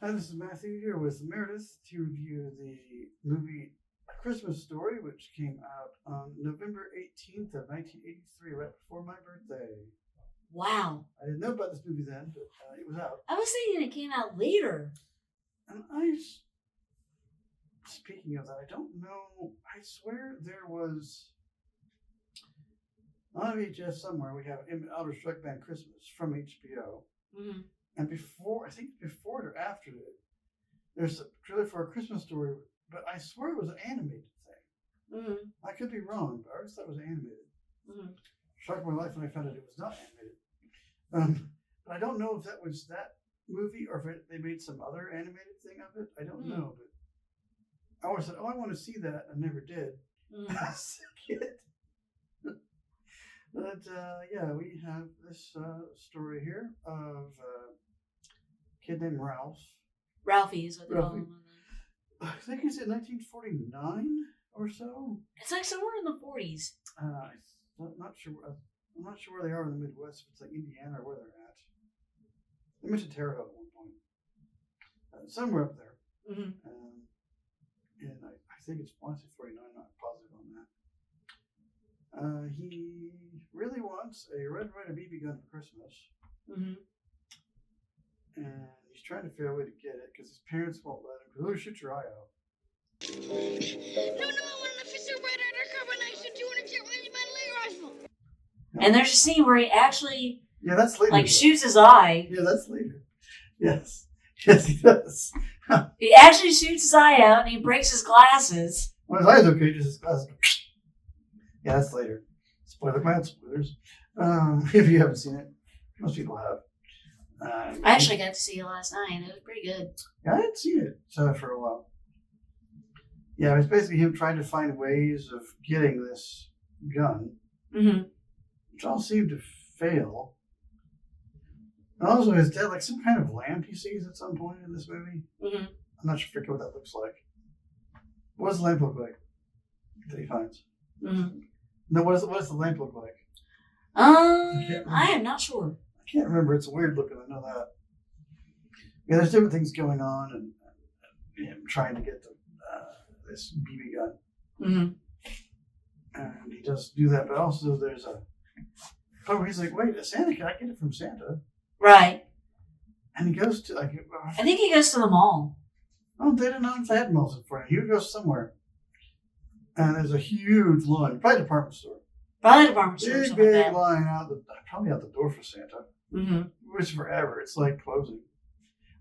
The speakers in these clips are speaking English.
Hi, this is Matthew here with Meredith to review the movie A Christmas Story, which came out on November 18th of 1983, right before my birthday. Wow. I didn't know about this movie then, but it was out. I was thinking it came out later. And speaking of that, I don't know, I swear there was on VHS somewhere we have Outer Struck Band Christmas from HBO. Mm-hmm. And before it or after it, there's a trailer for A Christmas Story, but I swear it was an animated thing. Mm-hmm. I could be wrong, but I always thought it was animated. Mm-hmm. Shocked my life when I found out it was not animated. But I don't know if that was that movie or if they made some other animated thing of it. I don't know, but I always said, I want to see that. I never did. As a kid. But yeah, we have this story here of a kid named Ralph. Ralphie is what they call him. I think it's in 1949 or so. It's like somewhere in the 40s. I'm not sure. I'm not sure where they are in the Midwest. If it's like Indiana or where they're at. They mentioned Terre Haute at one point. Somewhere up there. Mm-hmm. And I think it's 49. Not positive on that. He really wants a Red Ryder BB gun for Christmas. Mm-hmm. And he's trying to figure out a way to get it because his parents won't let him. Because shoot your eye out. No, I want an official Red Ryder carbonized 200 millimeter rifle. And there's a scene where he actually that's later. like shoots his eye. Yeah, that's later. Yes, he does. He actually shoots his eye out and he breaks his glasses. Well, his eye's okay, just his glasses. Yeah, that's later. Spoilers. If you haven't seen it, most people have. I actually got to see it last night and it was pretty good. Yeah, I hadn't seen it for a while. Yeah, it's basically him trying to find ways of getting this gun, which all seem to fail. And also, his dad, like some kind of lamp he sees at some point in this movie. Mm-hmm. I'm not sure what that looks like. What does the lamp look like that he finds? Mm-hmm. No, what does the lamp look like? I am not sure. I can't remember. It's weird looking. I know that. Yeah, there's different things going on, and him trying to get this BB gun. Mm-hmm. And he does do that, but also there's a part where he's like, "Wait, a Santa? Can I get it from Santa?" Right. And he goes to like. I think he goes to the mall. Oh, they didn't know if they had malls in front of him. He goes somewhere, and there's a huge line, probably a department store. Probably a department store or something Big like that. line probably out the door for Santa. Mm-hmm. It's forever. It's like closing.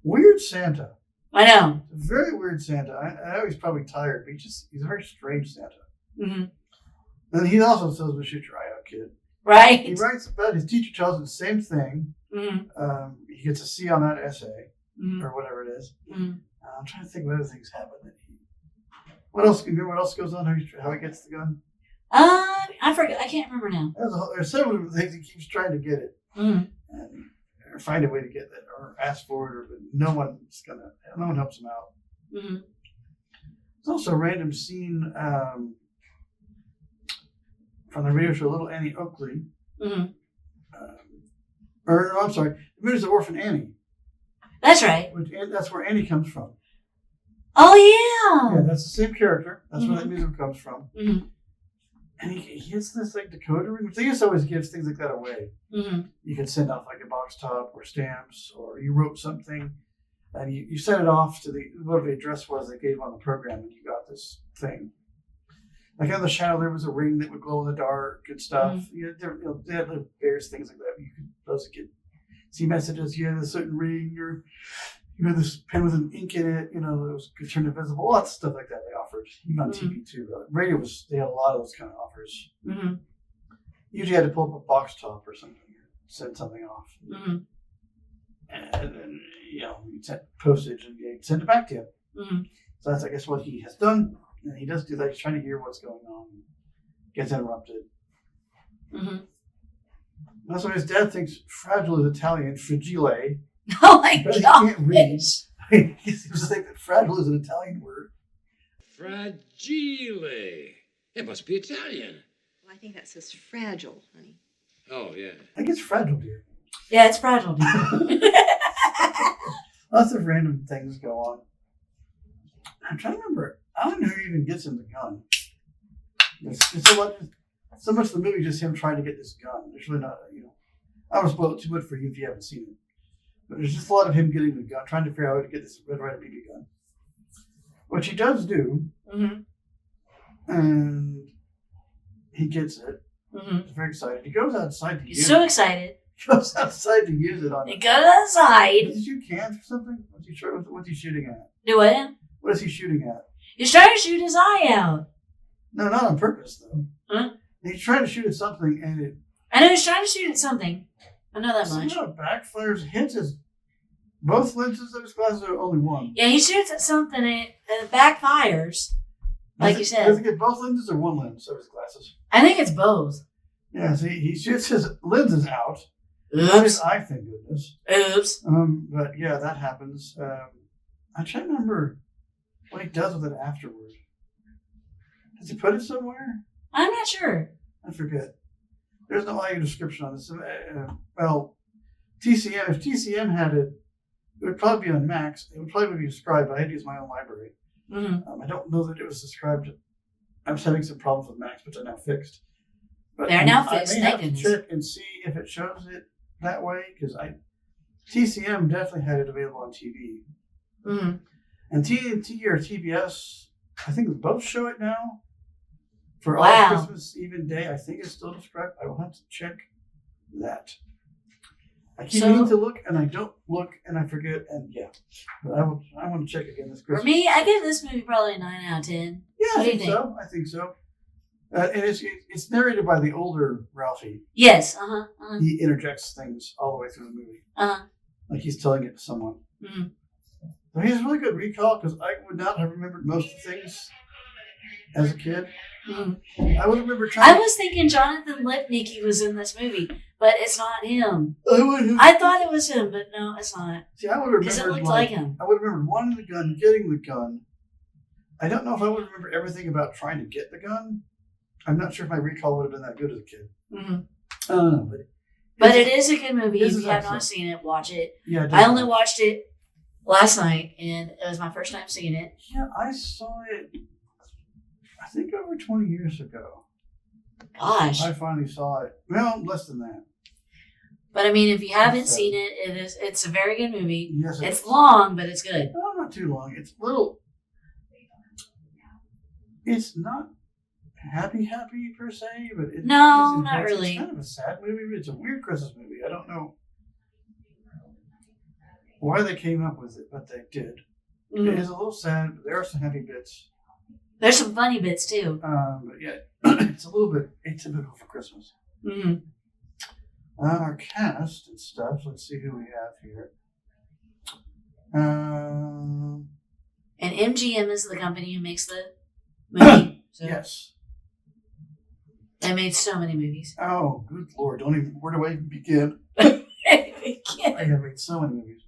Weird Santa. I know. Very weird Santa. I know he's probably tired, but he's a very strange Santa. Mm-hmm. And he also says, "Well, shoot your eye out, kid." Right. He writes about his teacher tells him the same thing. Mm-hmm. He gets a C on that essay Mm-hmm. or whatever it is. Mm-hmm. I'm trying to think what other things happen. What else goes on? How he gets the gun? I forget. I can't remember now. There's several different things. He keeps trying to get it Mm-hmm. and or find a way to get it or ask for it, but no one helps him out. Mm-hmm. There's also a random scene from the radio show Little Annie Oakley. Mm-hmm. I'm sorry, the movie's Orphan Annie. That's right. That's where Annie comes from. Oh, yeah. Yeah, that's the same character. That's where that music comes from. Mm-hmm. And he gets this like decoder ring, which they used to always give things like that away. Mm-hmm. You could send off like a box top or stamps, or you wrote something and you sent it off to whatever the address was they gave on the program, and you got this thing. Like on the shadow, there was a ring that would glow in the dark and stuff. Mm-hmm. They had little various things like that. You could see messages. You had a certain ring, or you had this pen with an ink in it. It could turn invisible. Lots of stuff like that they offered. Even on TV too. Radio they had a lot of those kind of offers. Mm-hmm. Usually, you had to pull up a box top or something, or send something off, mm-hmm. and then you'd send postage and you'd send it back to you. Mm-hmm. So that's, I guess, what he has done. And he does do that. He's trying to hear what's going on. Gets interrupted. Mm-hmm. That's why his dad thinks fragile is Italian, fragile. Oh my Because God. he can't read. He seems to think that fragile is an Italian word. Fragile. It must be Italian. Well, I think that says fragile, honey. Oh, yeah. I think it's fragile, dear. Yeah, it's fragile, dude. Lots of random things go on. I'm trying to remember. I don't know who even gets him the gun. It's so much of the movie just him trying to get this gun. There's really not, I don't want to spoil it too much for you if you haven't seen it. But there's just a lot of him getting the gun, trying to figure out how to get this Red Ryder BB gun. Which he does do. Mm-hmm. And he gets it. Mm-hmm. He's very excited. He goes outside to He's use so it. excited. He goes outside to use it on He goes outside. Did you cans or something? What's he shooting at? Do what? What is he shooting at? He's trying to shoot his eye out. No, not on purpose though. Huh? He's trying to shoot at something and it I know he's trying to shoot at something. I know that much. somehow backfires, hits his both lenses of his glasses or only one. Yeah, he shoots at something and it backfires. Like you said. Does he get both lenses or one lens of his glasses? I think it's both. Yeah, see, he shoots his lenses out. Oops. I thank goodness. Oops. But yeah, that happens. I'm trying to remember what he does with it afterward. Does he put it somewhere? I'm not sure. I forget. There's no audio description on this. Well, TCM, if TCM had it, it would probably be on Max. It would probably be described, but I had to use my own library. Mm-hmm. I don't know that it was described. I was having some problems with Max, but they're now fixed. But They're now fixed, I may thank have to goodness. check and see if it shows it that way, because TCM definitely had it available on TV. Mm-hmm. And TNT or TBS, I think both show it now. For Wow. all Christmas Even Day, I think it's still described. I will have to check that. I keep meaning to look, and I don't look, and I forget, and yeah. But I want to check again this Christmas. For me, I give this movie probably a 9 out of 10. Yeah, What I do you think so. I think so. And it's narrated by the older Ralphie. Yes. Uh-huh. Uh-huh. He interjects things all the way through the movie. Uh-huh. Like he's telling it to someone. Mm-hmm. So he has really good recall, because I would not have remembered most of the things as a kid. Mm-hmm. I would remember trying I was thinking Jonathan Lipnicki was in this movie, but it's not him. I I thought it was him, but no, it's not. See, I would have Because it remembered looked like him. I would have remembered wanting the gun, getting the gun. I don't know if I would remember everything about trying to get the gun. I'm not sure if my recall would have been that good as a kid. Mm-hmm. I don't know, But it is a good movie. This If is you have not excellent. seen it, watch it. Yeah, I only watched it last night, and it was my first time seeing it. Yeah, I saw it. I think over 20 years ago. Gosh. I finally saw it. Well, less than that. But I mean, if you haven't It's, seen it, it's a very good movie. Yes, It's is. long, but it's good. No, not too long. It's little. It's not happy per se, but it, No, it's not really. It's kind of a sad movie. But it's a weird Christmas movie. I don't know why they came up with it, but they did. It Mhm. is a little sad, but there are some happy bits. There's some funny bits too. But yeah, it's a little bit atypical for Christmas. Mm-hmm. Our cast and stuff. Let's see who we have here. And MGM is the company who makes the movie. So Yes. they made so many movies. Oh, good Lord! Don't even. Where do I even begin? I have made so many movies.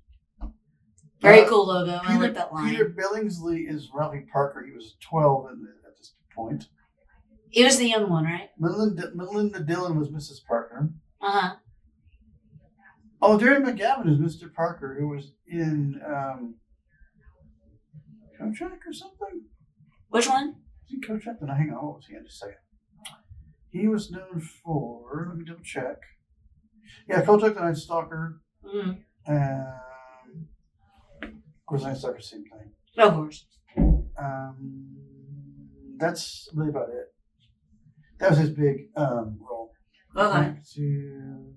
Very cool logo. I like that line. Peter Billingsley is Ralphie Parker. He was 12 at this point. He was the young one, right? Melinda Dillon was Mrs. Parker. Uh-huh. Oh, Darren McGavin is Mr. Parker, who was in Kojak or something? Which one? Was he Kojak? Then hang on, what was he in? Just a second. He was known for, let me double check. Yeah, Kojak the Night Stalker. Mm-hmm. Of course, Night Stalker, same thing. Of course. That's really about it. That was his big role. Okay. Back to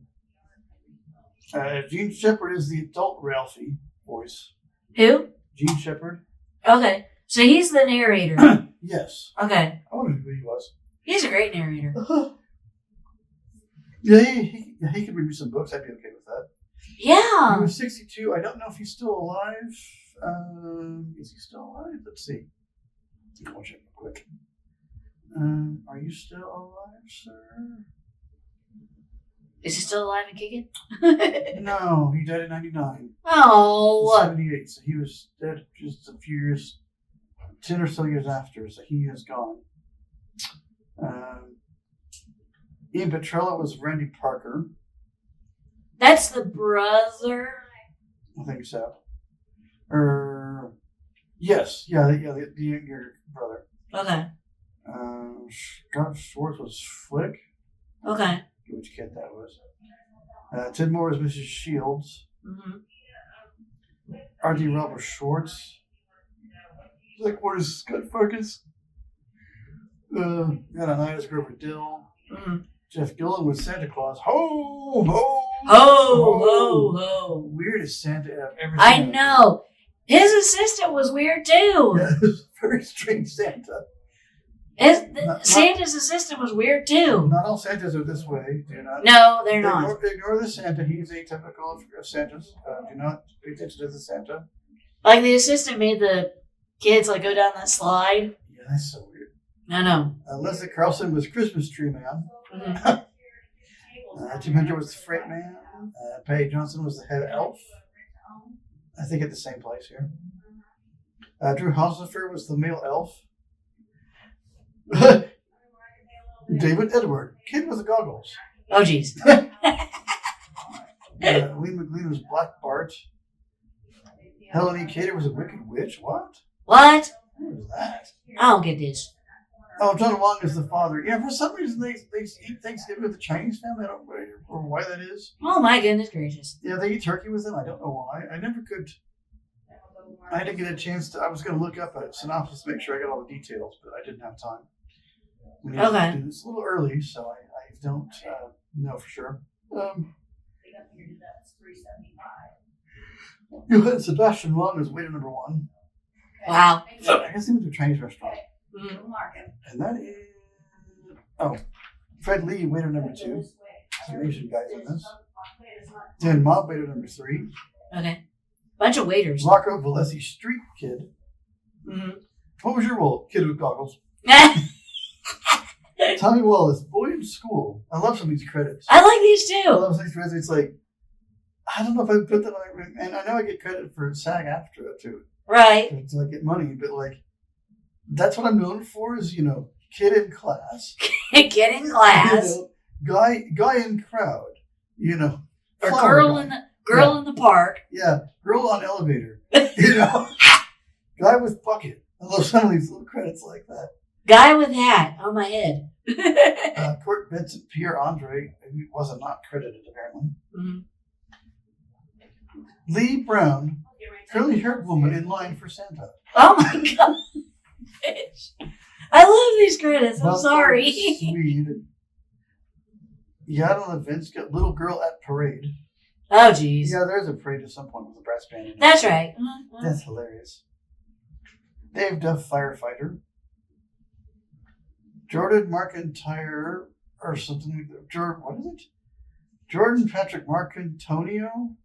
Gene Shepard is the adult Ralphie voice. Who? Gene Shepard. Okay. So he's the narrator. Yes. Okay. I wondered who he was. He's a great narrator. Yeah, he could read me some books. I'd be okay with that. He Yeah. was 62. I don't know if he's still alive. Is he still alive? Let's see. I'll check real quick. Are you still alive, sir? Is he still alive and kicking? No, he died in 99. Oh. 78. So he was dead just a few years, 10 or so years after. So he has gone. Ian Petrella was Randy Parker. That's the brother. I think so. Yes, the younger brother. Okay. Scott Schwartz was Flick. Okay. Which kid that was. Ted Moore was Mrs. Shields. Mm-hmm. R.D. Robert Schwartz. Like, what is Scott Farkas? Ananias Grover Dill. Mm-hmm. Jeff Gillen was Santa Claus. Ho, ho, Ho. Weirdest Santa I've ever seen. I know. His assistant was weird too. Yeah, it was a very strange Santa. Santa's assistant was weird too. Not all Santas are this way. Do not. No, they're not. Ignore the Santa. He's atypical of Santas. Do not pay attention to the Santa. Like the assistant made the kids like go down that slide. Yeah, that's so weird. I know. Leslie Carlson was Christmas Tree Man. Mm-hmm. Jim Hunter was the Freight Man. Patty Johnson was the head elf. I think at the same place here. Drew Haushofer was the male elf. David Edward, kid with the goggles. Oh, jeez. Lee McLean was Black Bart. Helen E. Cater was a Wicked Witch. What? What? What was that? I don't get this. Oh, John Wong is the father. Yeah, for some reason they eat Thanksgiving with the Chinese family. I don't know why that is. Oh my goodness gracious. Yeah, they eat turkey with them. I don't know why. I never could. I didn't get a chance to. I was going to look up a synopsis to make sure I got all the details, but I didn't have time. Okay. It's a little early, so I don't know for sure. Johann Sebastian Wong is waiter number 1. Wow. I guess he went to a Chinese restaurant. Mm-hmm. And that is... Fred Lee, waiter number 2. Some Asian guys in this. Dan Mob, waiter number 3. Okay. Bunch of waiters. Rocco Valesi, street kid. Mm-hmm. What was your role? Kid with goggles. Tommy Wallace, boy in school. I love some of these credits. I like these I too. love some of these credits. It's like, I don't know if I put that on, and I know I get credit for SAG AFTRA too. Right. So I get money, but like, that's what I'm known for is, kid in class. Get in class. Guy in crowd, Or flower girl guy. in the park. Yeah, girl on elevator. Guy with bucket. I love some of these little credits like that. Guy with hat on my head. Court Vincent Pierre Andre, who wasn't not credited apparently. Mm-hmm. Lee Brown, curly-haired woman in line for Santa. Oh my gosh. I love these credits. I'm sorry. Swede. Yeah, I don't know. Vince got little girl at parade. Oh, jeez. Yeah, there's a parade at some point with a brass band. That's right. Mm-hmm. That's hilarious. Dave Duff, firefighter. Jordan Marcantonio, or something like that. What is it? Jordan Patrick Marcantonio.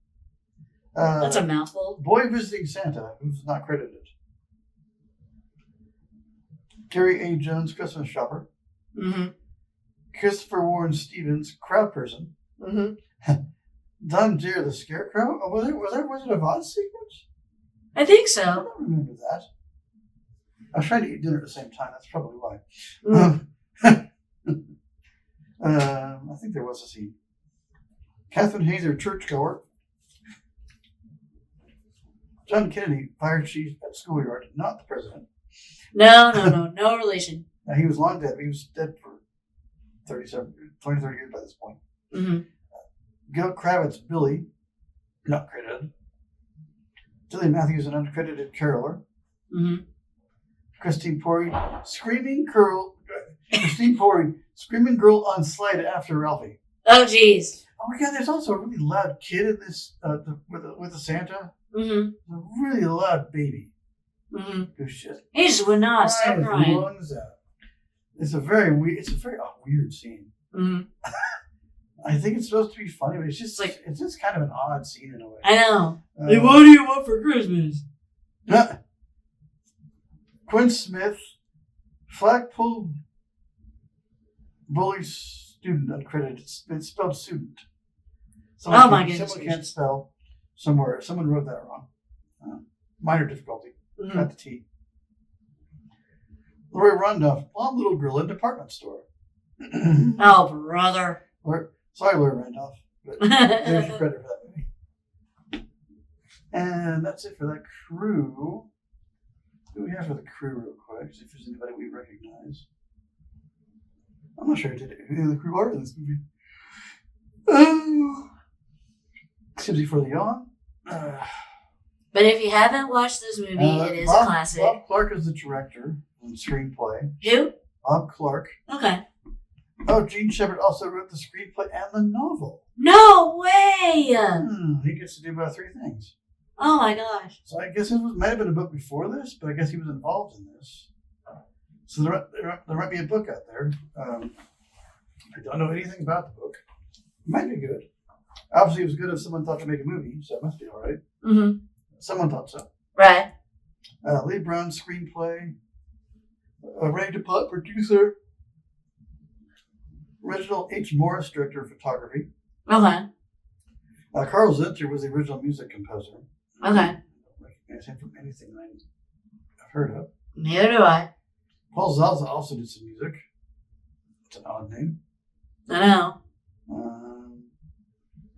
That's a mouthful. Boy visiting Santa, who's not credited. Gary A. Jones, Christmas shopper. Mm-hmm. Christopher Warren Stevens, crowd person. Mm-hmm. Don Deere, the scarecrow. Oh, was that Wizard of Oz sequence? I think I so. don't remember that. I was trying to eat dinner at the same time. That's probably why. Mm. I think there was a scene. Catherine Hazer, churchgoer. John Kennedy, fire chief at schoolyard, not the president. No relation. He was long dead. He was dead for 20, 30 years by this point. Mm-hmm. Gil Kravitz, Billy, not credited. Jillian Matthews, an uncredited caroler. Mm-hmm. Christine Pori, screaming girl on slide after Ralphie. Oh, jeez. Oh my God! There's also a really loud kid in this with the Santa. Mm-hmm. A really loud baby. Mm-hmm. Who's just He just would not stop crying his crying. lungs out. It's a very weird scene. Mm-hmm. I think it's supposed to be funny, but it's just kind of an odd scene in a way. I know. What do you want for Christmas? Quinn Smith, Flagpole bully student, uncredited. It's spelled student. My goodness. Someone can't spell somewhere. Someone wrote that wrong. Minor difficulty. Mm-hmm. Got the T. Lori Randolph, blonde little girl in department store. Oh, brother. Sorry, Lori Randolph, but there's your credit for that movie. And that's it for that crew. Who do we have for the crew real quick? See if there's anybody we recognize. I'm not sure who the crew are in this movie. Seems before the yawn. But if you haven't watched this movie, it is a classic. Bob Clark is the director and screenplay. Who? Bob Clark. Okay. Oh, Gene Shepard also wrote the screenplay and the novel. No way! He gets to do about 3 things. Oh my gosh. So I guess might have been a book before this, but I guess he was involved in this. So there might be a book out there. I don't know anything about the book. It might be good. Obviously, it was good if someone thought to make a movie, so it must be all right. Mm-hmm. Someone thought so. Right. Lee Brown screenplay. Ray DuPont producer. Reginald H. Morris director of photography. Okay. Carl Zinter was the original music composer. Okay. I don't recognize him from anything I've heard of. Neither do I. Paul Zaza also did some music. It's an odd name. I know.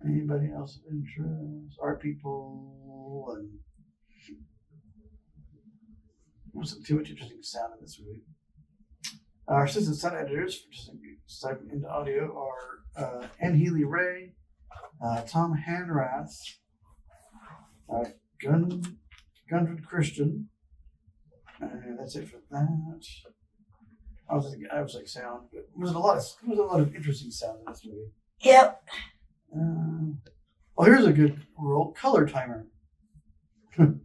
Anybody else of interest? Art people and there wasn't too much interesting sound in this movie. Our assistant sound editors for just diving into audio are Ann Healy Ray, Tom Hanrath, Gundred Christian. That's it for that. I was like sound, but there was a lot of interesting sound in this movie. Yep. Well, here's a good rule: color timer. What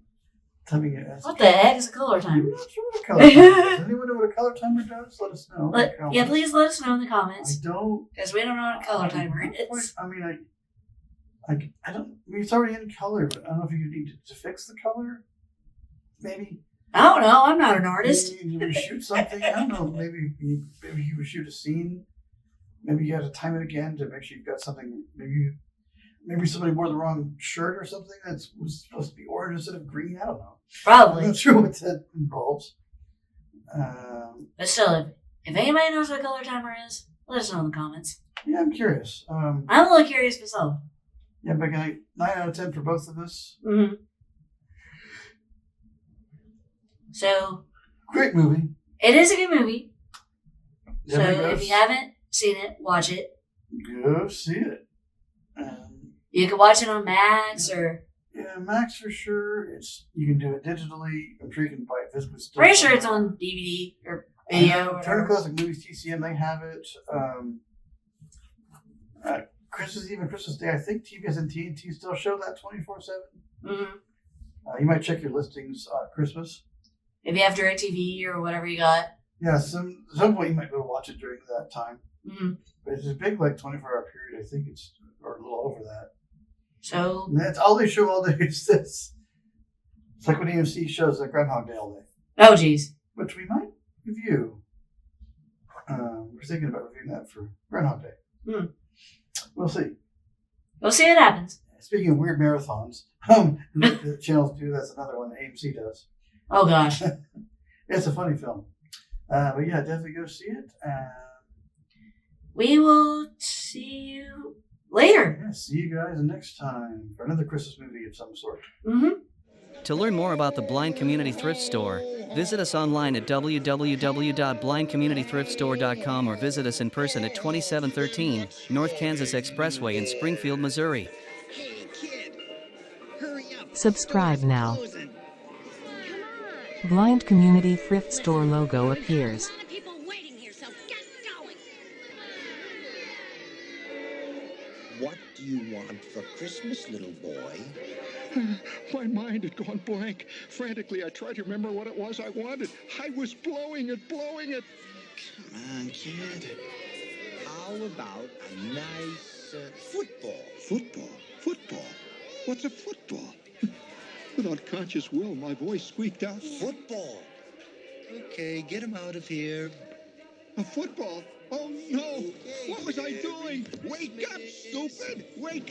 the heck is a color I'm timer? not sure what a color timer does. Anyone know what a color timer does? Let us know. Yeah, please let us know in the I comments. don't. Because we don't know what a color timer is. I mean, I don't. I mean, it's already in color, but I don't know if you need to fix the color. Maybe. I don't know. I'm not an artist. Maybe you reshoot something. I don't know. Maybe you reshoot a scene. Maybe you got to time it again to make sure you've got something. Maybe somebody wore the wrong shirt or something that was supposed to be orange instead of green. I don't know. Probably. I'm not sure what that involves. But still, if anybody knows what a color timer is, let us know in the comments. Yeah, I'm curious. I'm a little curious myself. Yeah, but 9 out of 10 for both of us. Mm-hmm. So, Great movie. it is a good movie. Yeah, So, if you haven't seen it, watch it. Go see it. You can watch it on Max or... Yeah, Max for sure. You can do it digitally. I'm sure you can buy it physically. Still Pretty sure it's on DVD or video. Or Turner whatever. Classic Movies TCM, they have it. Christmas Eve and Christmas Day, I think TBS and TNT still show that 24/7. Mm-hmm. You might check your listings at Christmas. If you have DirecTV or whatever you got. Yeah, some point you might be able to watch it during that time. Mm-hmm. But it's a big 24-hour period. I think it's or a little over that. So And that's all they show all day is this. It's like when AMC shows Groundhog Day all day, oh geez. which we might review. We're thinking about reviewing that for Groundhog Day. We'll see. We'll see what happens. Speaking of weird marathons, the channels do. That's another one that AMC does. Oh gosh. It's a funny film. But yeah, definitely go see it. We will see you later. Yeah, see you guys next time for another Christmas movie of some sort. Mm-hmm. To learn more about the Blind Community Thrift Store, visit us online at www.blindcommunitythriftstore.com or visit us in person at 2713 North Kansas Expressway in Springfield, Missouri. Hey, kid, hurry up. Subscribe now. Closing. Blind Community Thrift Store logo appears. A lot of people waiting here, so get going. What do you want for Christmas, little boy? My mind had gone blank. Frantically, I tried to remember what it was I wanted. I was blowing it. Come on, kid. How about a nice football? Football? What's a football? With unconscious will, my voice squeaked out. Football. Okay, get him out of here. A football? Oh, no. What was I doing? Wake up, stupid. Wake up.